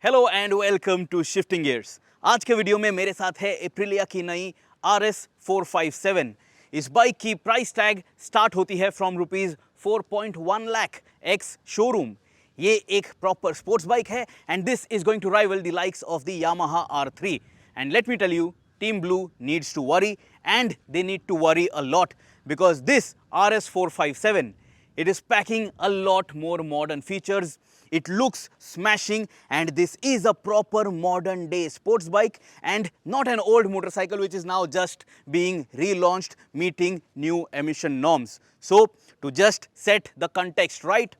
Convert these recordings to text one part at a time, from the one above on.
Hello and welcome to shifting gears. आज के video में मेरे साथ है एप्रिलिया की नई RS 457। इस बाइक की प्राइस टैग स्टार्ट होती है फ्रॉम ₹4.1 लाख एक्स शोरूम। ये एक प्रॉपर स्पोर्ट्स बाइक है and this is going to rival the likes of the Yamaha R3। And let me tell you, Team Blue needs to worry, and they need to worry a lot because this RS 457, it is packing a lot more modern features. It looks smashing and this is a proper modern day sports bike and not an old motorcycle which is now just being relaunched meeting new emission norms. So to just set the context right,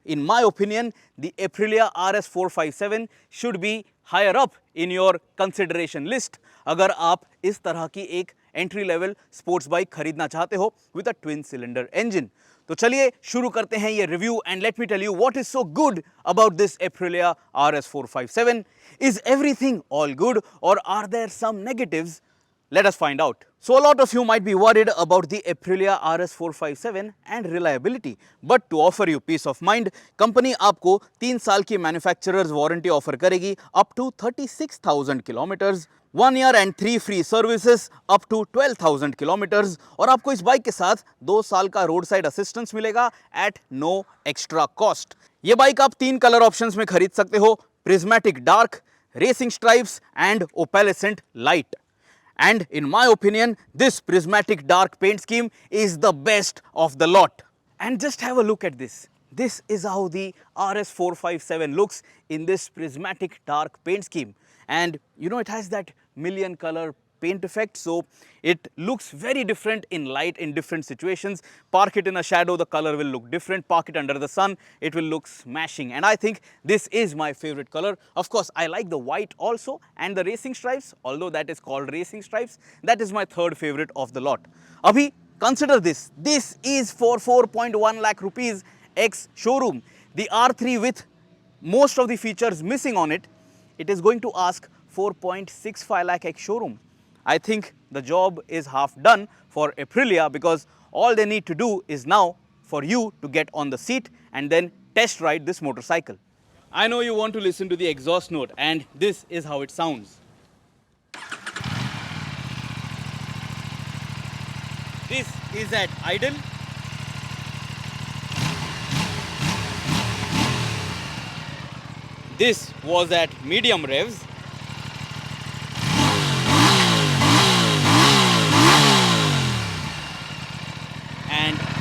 in my opinion, the Aprilia RS 457 should be higher up in your consideration list अगर आप इस तरह की एक entry level sports bike खरीदना चाहते हो with a twin cylinder engine. तो चलिए शुरू करते हैं ये review and let me tell you what is so good about this Aprilia RS 457. Is everything all good or are there some negatives? Let us find out. So a lot of you might be worried about the Aprilia RS 457 and reliability, but to offer you peace of mind, company आपको 3 साल की manufacturers warranty offer करेगी up to 36,000 kilometres, 1 year and 3 free services up to 12,000 kilometres और आपको इस bike के साथ 2 साल का रोड साइड असिस्टेंस मिलेगा एट नो एक्स्ट्रा कॉस्ट। ये बाइक आप 3 कलर ऑप्शंस में खरीद सकते हो, prismatic dark, racing stripes and opalescent light. And in my opinion, this prismatic dark paint scheme is the best of the lot. And just have a look at this. This is how the RS 457 looks in this prismatic dark paint scheme. And you know, it has that million color paint effect, so it looks very different in light in different situations. Park it in a shadow, the color will look different. Park it under the sun, it will look smashing. And I think this is my favorite color. Of course, I like the white also and the racing stripes, although that is called racing stripes. That is my third favorite of the lot. Abhi, consider this. This is for 4.1 lakh rupees ex showroom. The R3 with most of the features missing on it, it is going to ask 4.65 lakh ex showroom. I think the job is half done for Aprilia because all they need to do is now for you to get on the seat and then test ride this motorcycle. I know you want to listen to the exhaust note and this is how it sounds. This is at idle. This was at medium revs.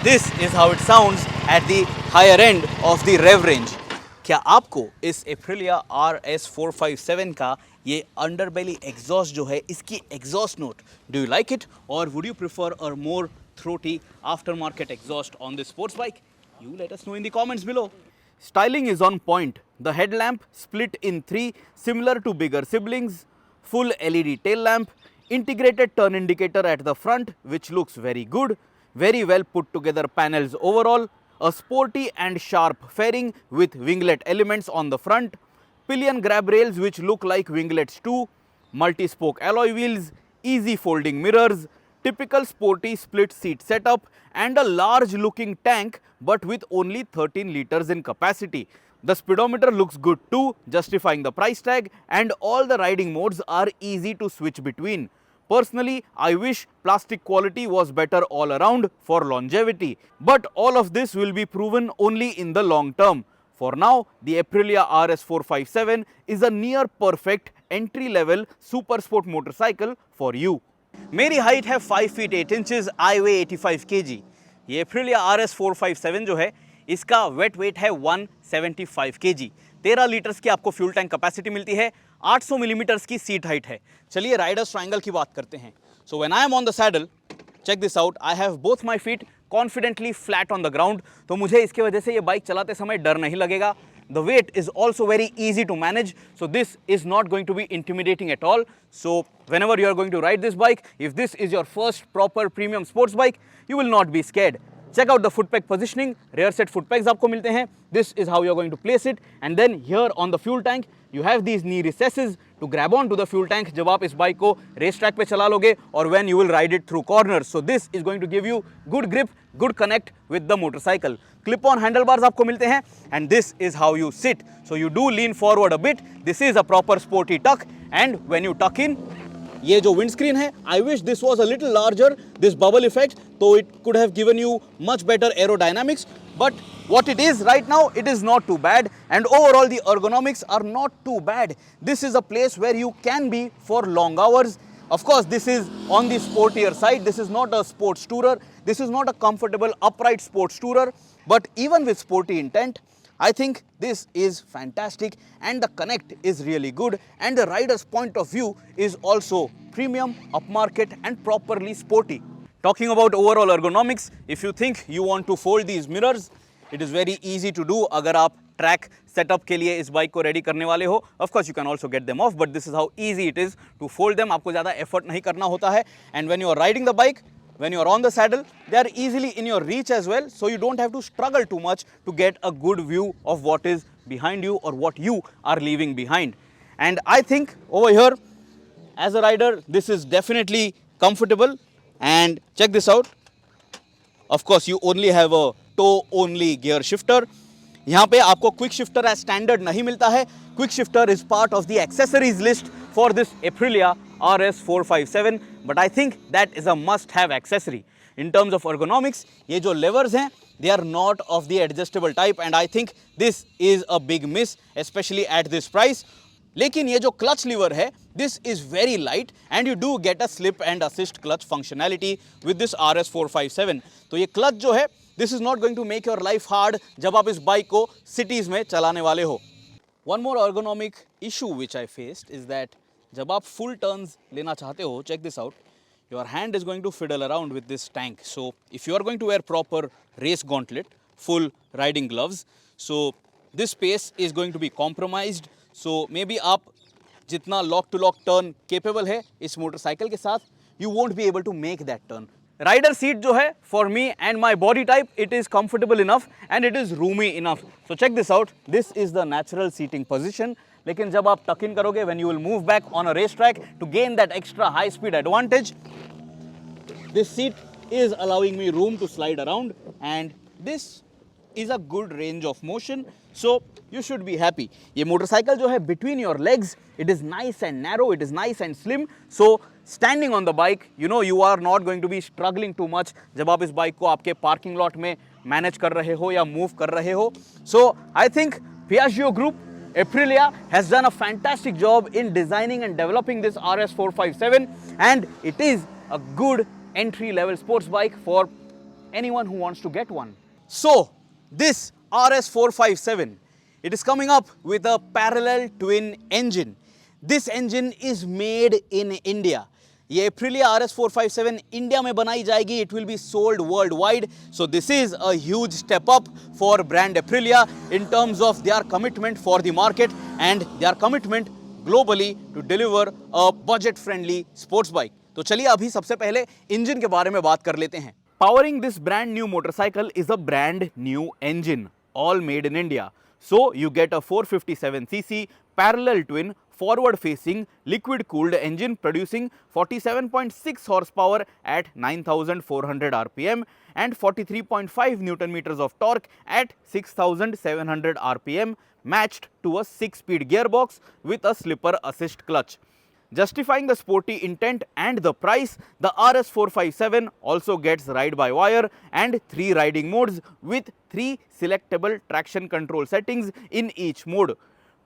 This is how it sounds at the higher end of the rev range. क्या आपको इस Aprilia RS 457 का ये underbelly exhaust जो है, इसकी exhaust note, do you like it or would you prefer a more throaty aftermarket exhaust on this sports bike? You let us know in the comments below. Styling is on point. The headlamp split in 3 similar to bigger siblings, full LED tail lamp, integrated turn indicator at the front which looks very good. Very well put together panels overall, a sporty and sharp fairing with winglet elements on the front, pillion grab rails which look like winglets too, multi-spoke alloy wheels, easy folding mirrors, typical sporty split seat setup and a large looking tank but with only 13 liters in capacity. The speedometer looks good too, justifying the price tag, and all the riding modes are easy to switch between. Personally, I wish plastic quality was better all around for longevity, but all of this will be proven only in the long term. For now, the Aprilia RS 457 is a near perfect entry level super sport motorcycle for you. मेरी height है 5 feet 8 inches, I weigh 85 kg. ये Aprilia RS 457 जो है, इसका wait wait है 175 kg. 13 litres की आपको fuel tank capacity मिलती है, 800 मिलीमीटर्स की सीट हाइट है। चलिए राइडर्स ट्रायंगल की बात करते हैं। So when I am on the saddle, check this out, I have both my feet confidently flat on the ground, तो मुझे इसकी वजह से ये बाइक चलाते समय डर नहीं लगेगा। The weight is also very easy to manage, so this is not going to be intimidating at all. So whenever you are going to ride this bike, if this is your first proper premium sports bike, you will not be scared. Check out the foot peg positioning. Rear set foot pegs आपको मिलते हैं. This is how you are going to place it. And then here on the fuel tank, you have these knee recesses to grab on to the fuel tank जब आप इस bike को race track पे चला लोगे और when you will ride it through corners. So this is going to give you good grip, good connect with the motorcycle. Clip-on handlebars आपको मिलते हैं and this is how you sit. So you do lean forward a bit. This is a proper sporty tuck and when you tuck in, ये जो windscreen है, I wish this was a little larger, this bubble effect, so it could have given you much better aerodynamics. But what it is right now, it is not too bad, and overall the ergonomics are not too bad. This is a place where you can be for long hours. Of course, this is on the sportier side. This is not a sports tourer. This is not a comfortable upright sports tourer. But even with sporty intent, I think this is fantastic and the connect is really good and the rider's point of view is also premium, upmarket and properly sporty. Talking about overall ergonomics, if you think you want to fold these mirrors, it is very easy to do. अगर आप track setup के लिए इस bike को ready करने वाले हो, of course you can also get them off, but this is how easy it is to fold them. आपको ज़्यादा effort नहीं करना होता है and when you are riding the bike, when you are on the saddle, they are easily in your reach as well, so you don't have to struggle too much to get a good view of what is behind you or what you are leaving behind. And I think over here, as a rider, this is definitely comfortable. And check this out. Of course, you only have a toe-only gear shifter. यहाँ पे आपको quick shifter as standard नहीं मिलता है. Quick shifter is part of the accessories list for this Aprilia RS 457, but I think that is a must-have accessory. In terms of ergonomics, ये जो levers हैं, they are not of the adjustable type, and I think this is a big miss, especially at this price. लेकिन ये जो clutch lever है, this is very light and you do get a slip and assist clutch functionality with this RS 457. तो ये clutch जो है, this is not going to make your life hard जब आप इस बाइक को cities में चलाने वाले हो. One more ergonomic issue which I faced is that जब आप full turns लेना चाहते हो, check this out, your hand is going to fiddle around with this tank. So if you are going to wear proper race gauntlet, full riding gloves, so this space is going to be compromised. So maybe आप जितना lock to lock turn capable है इस motorcycle के साथ, you won't be able to make that turn. Rider seat जो है, for me and my body type, it is comfortable enough and it is roomy enough. So check this out. This is the natural seating position. लेकिन जब आप tuck in करोगे, when you will move back on a racetrack to gain that extra high speed advantage, this seat is allowing me room to slide around and this is a good range of motion. So you should be happy. ये motorcycle जो है between your legs, it is nice and narrow, it is nice and slim. So standing on the bike, you know you are not going to be struggling too much जब आप इस bike को आपके parking lot में manage कर रहे हो या move कर रहे हो. So I think Piaggio Group, Aprilia has done a fantastic job in designing and developing this RS 457 and it is a good entry level sports bike for anyone who wants to get one. So this RS 457, it is coming up with a parallel twin engine. This engine is made in India. ये Aprilia RS 457 India में बनाई जाएगी. It will be sold worldwide. So this is a huge step up for brand Aprilia in terms of their commitment for the market and their commitment globally to deliver a budget-friendly sports bike. तो चलिए अभी सबसे पहले engine के बारे में बात कर लेते हैं. Powering this brand new motorcycle is a brand new engine, all made in India. So you get a 457cc parallel twin forward-facing liquid-cooled engine producing 47.6 horsepower at 9,400 RPM and 43.5 Nm of torque at 6,700 RPM, matched to a 6-speed gearbox with a slipper assist clutch. Justifying the sporty intent and the price, the RS 457 also gets ride-by-wire and 3 riding modes with 3 selectable traction control settings in each mode.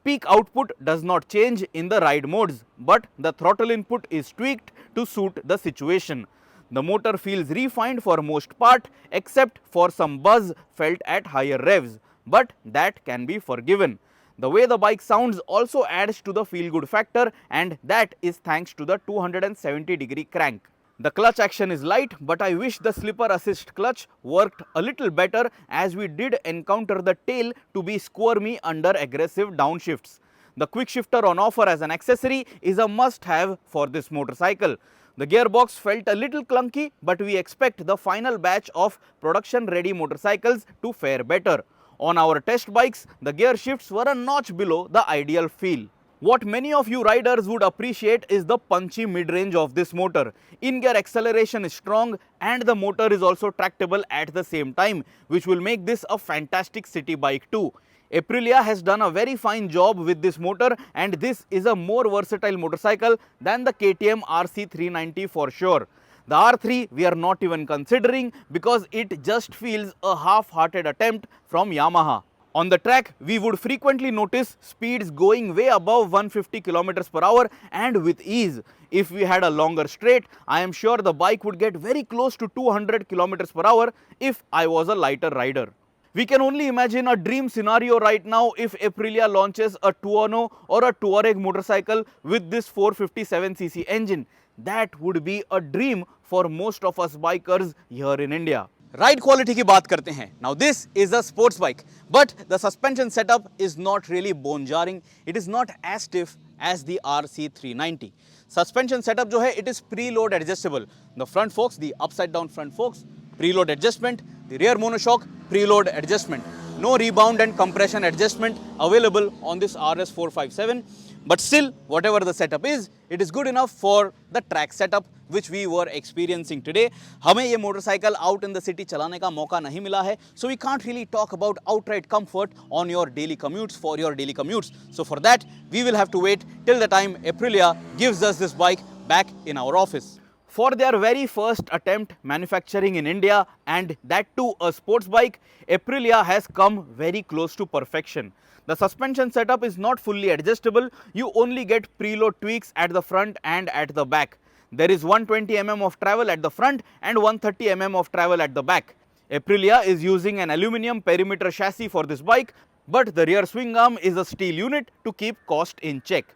Peak output does not change in the ride modes, but the throttle input is tweaked to suit the situation. The motor feels refined for most part except for some buzz felt at higher revs, but that can be forgiven. The way the bike sounds also adds to the feel-good factor, and that is thanks to the 270-degree crank. The clutch action is light, but I wish the slipper assist clutch worked a little better as we did encounter the tail to be squirmy under aggressive downshifts. The quick shifter on offer as an accessory is a must-have for this motorcycle. The gearbox felt a little clunky, but we expect the final batch of production-ready motorcycles to fare better. On our test bikes, the gear shifts were a notch below the ideal feel. What many of you riders would appreciate is the punchy mid-range of this motor. In-gear acceleration is strong and the motor is also tractable at the same time, which will make this a fantastic city bike too. Aprilia has done a very fine job with this motor, and this is a more versatile motorcycle than the KTM RC 390 for sure. The R3 we are not even considering because it just feels a half-hearted attempt from Yamaha. On the track, we would frequently notice speeds going way above 150 km per hour and with ease. If we had a longer straight, I am sure the bike would get very close to 200 km per hour if I was a lighter rider. We can only imagine a dream scenario right now if Aprilia launches a Tuono or a Touareg motorcycle with this 457cc engine. That would be a dream for most of us bikers here in India. Ride quality की बात करते हैं. Now this is a sports bike, but the suspension setup is not really bone jarring. It is not as stiff as the RC 390. Suspension setup जो है, it is preload adjustable. The front forks, the upside down front forks, preload adjustment. The rear monoshock, preload adjustment. No rebound and compression adjustment available on this RS 457. But still, whatever the setup is, it is good enough for the track setup which we were experiencing today. हमें ये motorcycle out in the city चलाने का मौका नहीं मिला है, so we can't really talk about outright comfort on your daily commutes for your daily commutes. So for that, we will have to wait till the time Aprilia gives us this bike back in our office. For their very first attempt manufacturing in India, and that too a sports bike, Aprilia has come very close to perfection. The suspension setup is not fully adjustable. You only get preload tweaks at the front and at the back. There is 120 mm of travel at the front and 130 mm of travel at the back. Aprilia is using an aluminum perimeter chassis for this bike, but the rear swing arm is a steel unit to keep cost in check.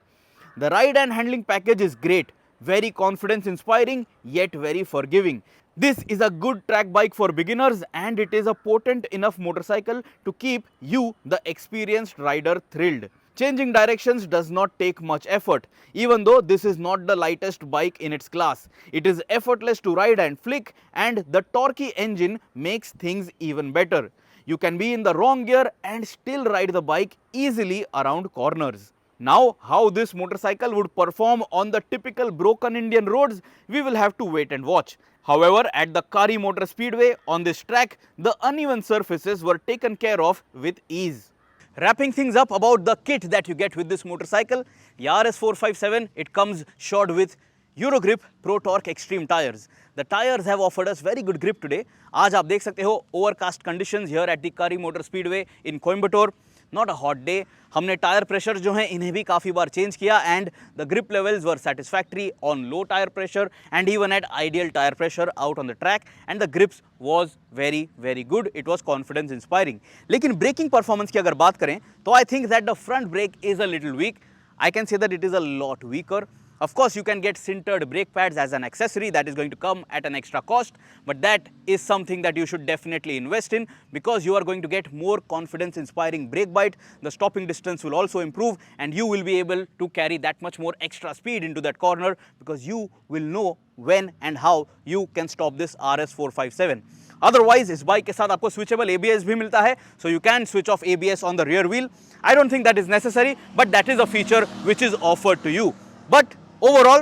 The ride and handling package is great. Very confidence inspiring yet very forgiving. This is a good track bike for beginners, and it is a potent enough motorcycle to keep you, the experienced rider, thrilled. Changing directions does not take much effort, even though this is not the lightest bike in its class. It is effortless to ride and flick, and the torquey engine makes things even better. You can be in the wrong gear and still ride the bike easily around corners. Now, how this motorcycle would perform on the typical broken Indian roads, we will have to wait and watch. However, at the Kari Motor Speedway on this track, the uneven surfaces were taken care of with ease. Wrapping things up about the kit that you get with this motorcycle, the RS 457, it comes shod with Eurogrip Pro Torque Extreme tires. The tires have offered us very good grip today. आज आप देख सकते हो overcast conditions here at the Kari Motor Speedway in Coimbatore. Not a hot day. हमने tyre pressure जो हैं इन्हें भी काफ़ी बार चेंज किया, and the grip levels were satisfactory on low tire pressure and even at ideal tire pressure out on the track, and the grips was very good. It was confidence inspiring. लेकिन breaking performance की अगर बात करें तो I think that the front brake is a little week. I can say that it is a lot weaker. Of course, you can get sintered brake pads as an accessory that is going to come at an extra cost, but that is something that you should definitely invest in because you are going to get more confidence inspiring brake bite. The stopping distance will also improve, and you will be able to carry that much more extra speed into that corner because you will know when and how you can stop this RS 457. Otherwise, इस bike के साथ आपको switchable ABS भी मिलता है, so you can switch off ABS on the rear wheel. I don't think that is necessary, but that is a feature which is offered to you. But overall,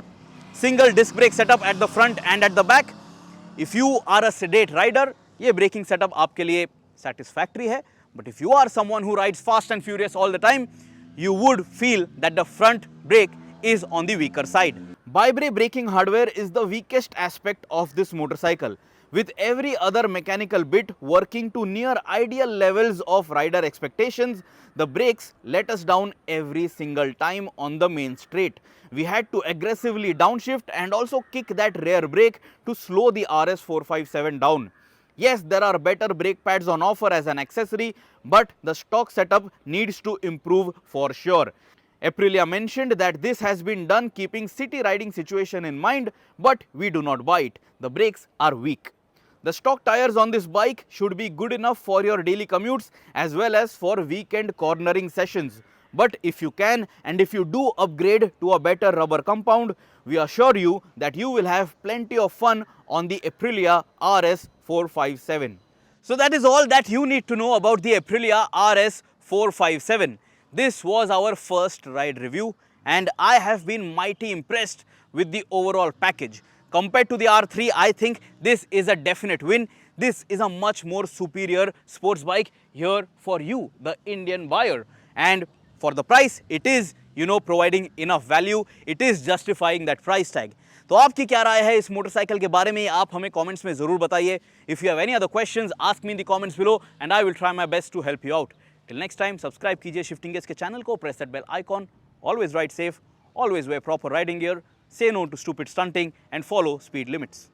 single disc brake setup at the front and at the back. If you are a sedate rider, ये braking setup आपके लिए satisfactory है. But if you are someone who rides fast and furious all the time, you would feel that the front brake is on the weaker side. Bi-brake braking hardware is the weakest aspect of this motorcycle, with every other mechanical bit working to near ideal levels of rider expectations. The brakes let us down every single time on the main straight. We had to aggressively downshift and also kick that rear brake to slow the RS 457 down. Yes, there are better brake pads on offer as an accessory, but the stock setup needs to improve for sure. Aprilia mentioned that this has been done keeping city riding situation in mind, but we do not buy it. The brakes are weak. The stock tires on this bike should be good enough for your daily commutes as well as for weekend cornering sessions. But if you can, and if you do upgrade to a better rubber compound, we assure you that you will have plenty of fun on the Aprilia RS 457. So that is all that you need to know about the Aprilia RS 457. This was our first ride review, and I have been mighty impressed with the overall package. Compared to the R3, I think this is a definite win. This is a much more superior sports bike here for you, the Indian buyer. And for the price, it is, providing enough value. It is justifying that price tag. तो आपकी क्या राय है इस motorcycle के बारे में, आप हमें कमेंट्स में ज़रूर बताइए. If you have any other questions, ask me in the comments below and I will try my best to help you out. Till next time, subscribe कीजिए शिफ्टिंग गेयर्स के चैनल को, press that bell icon. Always ride safe, always wear proper riding gear, say no to stupid stunting and follow speed limits.